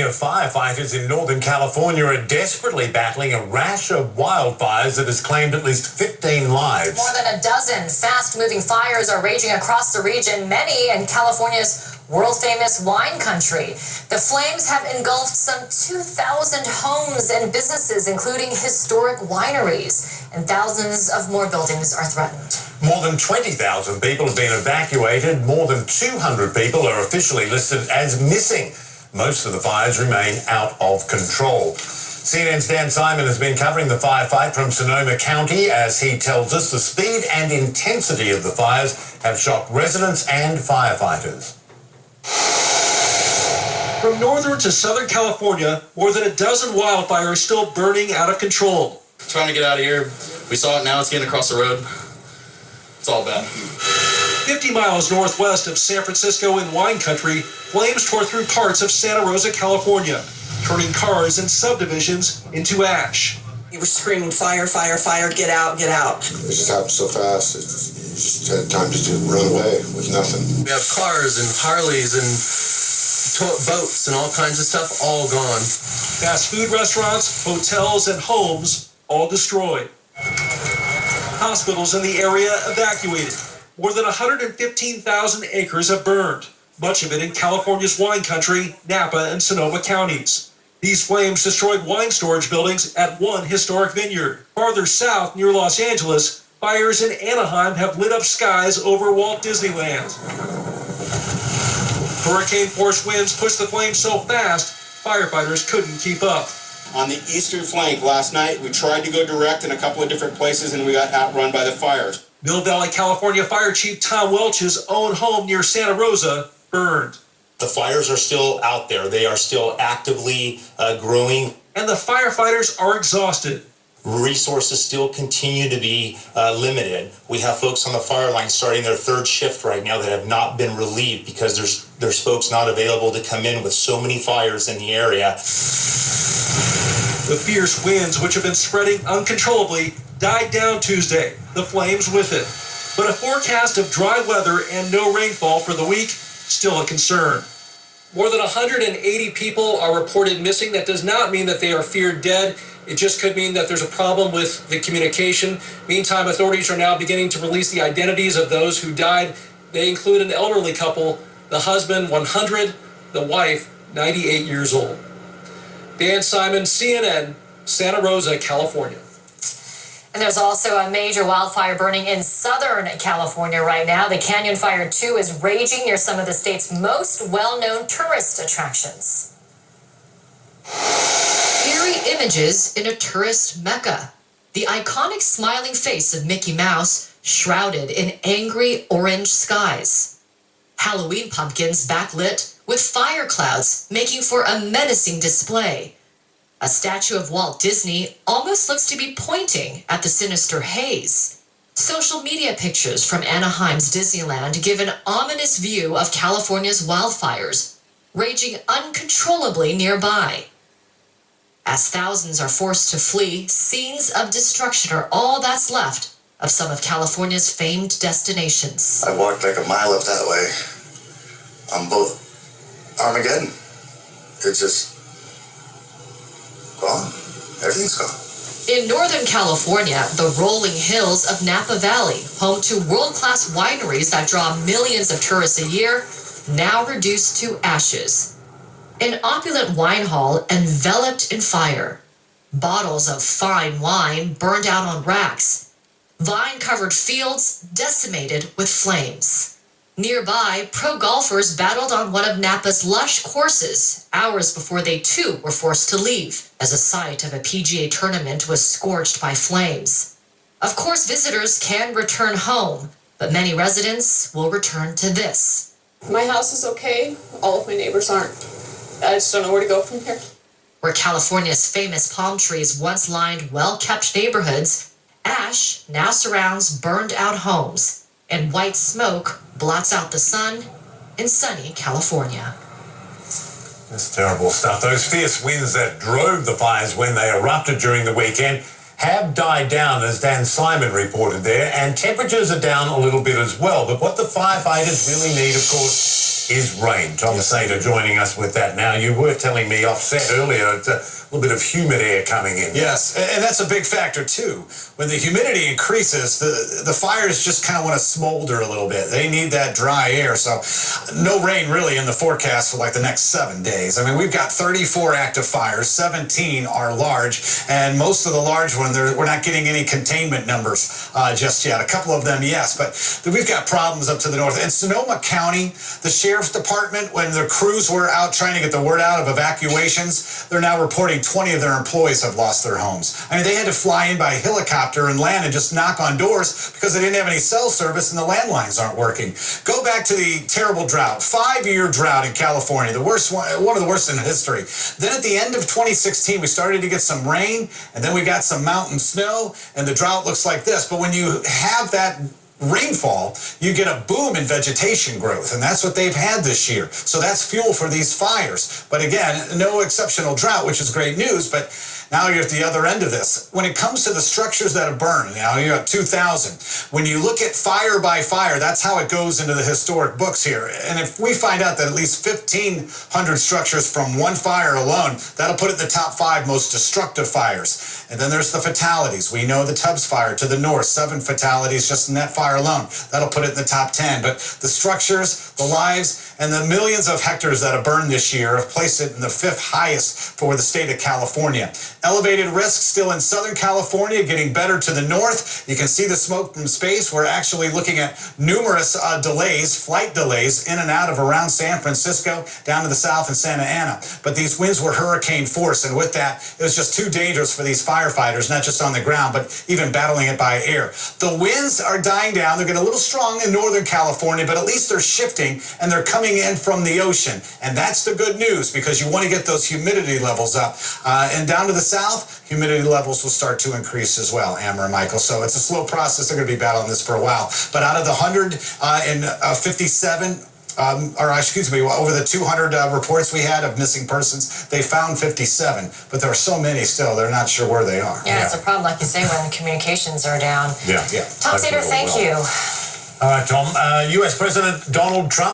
Senior firefighters in Northern California are desperately battling a rash of wildfires that has claimed at least 15 lives. More than a dozen fast-moving fires are raging across the region, many in California's world-famous wine country. The flames have engulfed some 2,000 homes and businesses, including historic wineries, and thousands of more buildings are threatened. More than 20,000 people have been evacuated. More than 200 people are officially listed as missing. Most of the fires remain out of control. CNN's Dan Simon has been covering the firefight from Sonoma County. As he tells us, the speed and intensity of the fires have shocked residents and firefighters. From northern to southern California, more than a dozen wildfires still burning out of control. Trying to get out of here. We saw it, now it's getting across the road. It's all bad. 50 miles northwest of San Francisco in wine country, flames tore through parts of Santa Rosa, California, turning cars and subdivisions into ash. You were screaming, fire, fire, fire, get out, get out. It just happened so fast. You just had time to run away with nothing. We have cars and Harleys and boats and all kinds of stuff all gone. Fast food restaurants, hotels, and homes all destroyed. Hospitals in the area evacuated. More than 115,000 acres have burned, much of it in California's wine country, Napa and Sonoma counties. These flames destroyed wine storage buildings at one historic vineyard. Farther south, near Los Angeles, fires in Anaheim have lit up skies over Walt Disneyland. Hurricane-force winds pushed the flames so fast, firefighters couldn't keep up. On the eastern flank last night, we tried to go direct in a couple of different places and we got outrun by the fires. Mill Valley, California Fire Chief Tom Welch's own home near Santa Rosa burned. The fires are still out there. They are still actively growing. And the firefighters are exhausted. Resources still continue to be limited. We have folks on the fire line starting their third shift right now that have not been relieved because there's folks not available to come in with so many fires in the area. The fierce winds, which have been spreading uncontrollably, died down Tuesday, the flames with it. But a forecast of dry weather and no rainfall for the week, still a concern. More than 180 people are reported missing. That does not mean that they are feared dead. It just could mean that there's a problem with the communication. Meantime, authorities are now beginning to release the identities of those who died. They include an elderly couple, the husband, 100, the wife, 98 years old. Dan Simon, CNN, Santa Rosa, California. And there's also a major wildfire burning in Southern California right now. The Canyon Fire 2 is raging near some of the state's most well-known tourist attractions. Eerie images in a tourist mecca. The iconic smiling face of Mickey Mouse shrouded in angry orange skies. Halloween pumpkins backlit with fire clouds making for a menacing display. A statue of Walt Disney almost looks to be pointing at the sinister haze. Social media pictures from Anaheim's Disneyland give an ominous view of California's wildfires, raging uncontrollably nearby. As thousands are forced to flee, scenes of destruction are all that's left of some of California's famed destinations. I walked like a mile up that way. I'm both Armageddon. It's just gone. Everything's gone. In Northern California, the rolling hills of Napa Valley, home to world-class wineries that draw millions of tourists a year, now reduced to ashes. An opulent wine hall enveloped in fire. Bottles of fine wine burned out on racks. Vine-covered fields decimated with flames. Nearby, pro golfers battled on one of Napa's lush courses hours before they too were forced to leave, as a site of a PGA tournament was scorched by flames. Of course, visitors can return home, but many residents will return to this. My house is okay. All of my neighbors aren't. I just don't know where to go from here. Where California's famous palm trees once lined well-kept neighborhoods, ash now surrounds burned-out homes, and white smoke blots out the sun in sunny California. That's terrible stuff. Those fierce winds that drove the fires when they erupted during the weekend have died down, as Dan Simon reported there, and temperatures are down a little bit as well. But what the firefighters really need, of course, is rain. Tom Sater joining us with that now. You were telling me offset earlier, it's a little bit of humid air coming in. Yes, and that's a big factor too. When the humidity increases, the fires just kind of want to smolder a little bit. They need that dry air. So no rain really in the forecast for like the next 7 days. I mean, we've got 34 active fires, 17 are large, and most of the large ones, we're not getting any containment numbers just yet. A couple of them, yes, but we've got problems up to the north. In Sonoma County, the sheriff's department, when their crews were out trying to get the word out of evacuations, they're now reporting 20 of their employees have lost their homes. I mean, they had to fly in by helicopter and land and just knock on doors because they didn't have any cell service and the landlines aren't working. Go back to the terrible drought, 5-year drought in California, the worst one of the worst in history. Then at the end of 2016, we started to get some rain, and then we got some mountain snow, and the drought looks like this. But when you have that rainfall, you get a boom in vegetation growth, and that's what they've had this year. So that's fuel for these fires. But again, no exceptional drought, which is great news, but now you're at the other end of this. When it comes to the structures that have burned, now you're at 2,000. When you look at fire by fire, that's how it goes into the historic books here. And if we find out that at least 1,500 structures from one fire alone, that'll put it in the top 5 most destructive fires. And then there's the fatalities. We know the Tubbs fire to the north, 7 fatalities just in that fire alone. That'll put it in the top 10. But the structures, the lives, and the millions of hectares that have burned this year have placed it in the 5th highest for the state of California. Elevated risk still in Southern California, getting better to the north. You can see the smoke from space. We're actually looking at numerous flight delays in and out of around San Francisco, down to the south in Santa Ana. But these winds were hurricane force, and with that, it was just too dangerous for these firefighters, not just on the ground, but even battling it by air. The winds are dying down. They're getting a little strong in Northern California, but at least they're shifting, and they're coming in from the ocean. And that's the good news, because you want to get those humidity levels up. And down to the south, humidity levels will start to increase as well, Amber and Michael. So it's a slow process. They're going to be battling this for a while. But out of the 157, over the 200 reports we had of missing persons, they found 57. But there are so many still, they're not sure where they are. Yeah, it's a problem, like you say, when communications are down. Yeah. Tom Sater, thank you. All right, Tom. U.S. President Donald Trump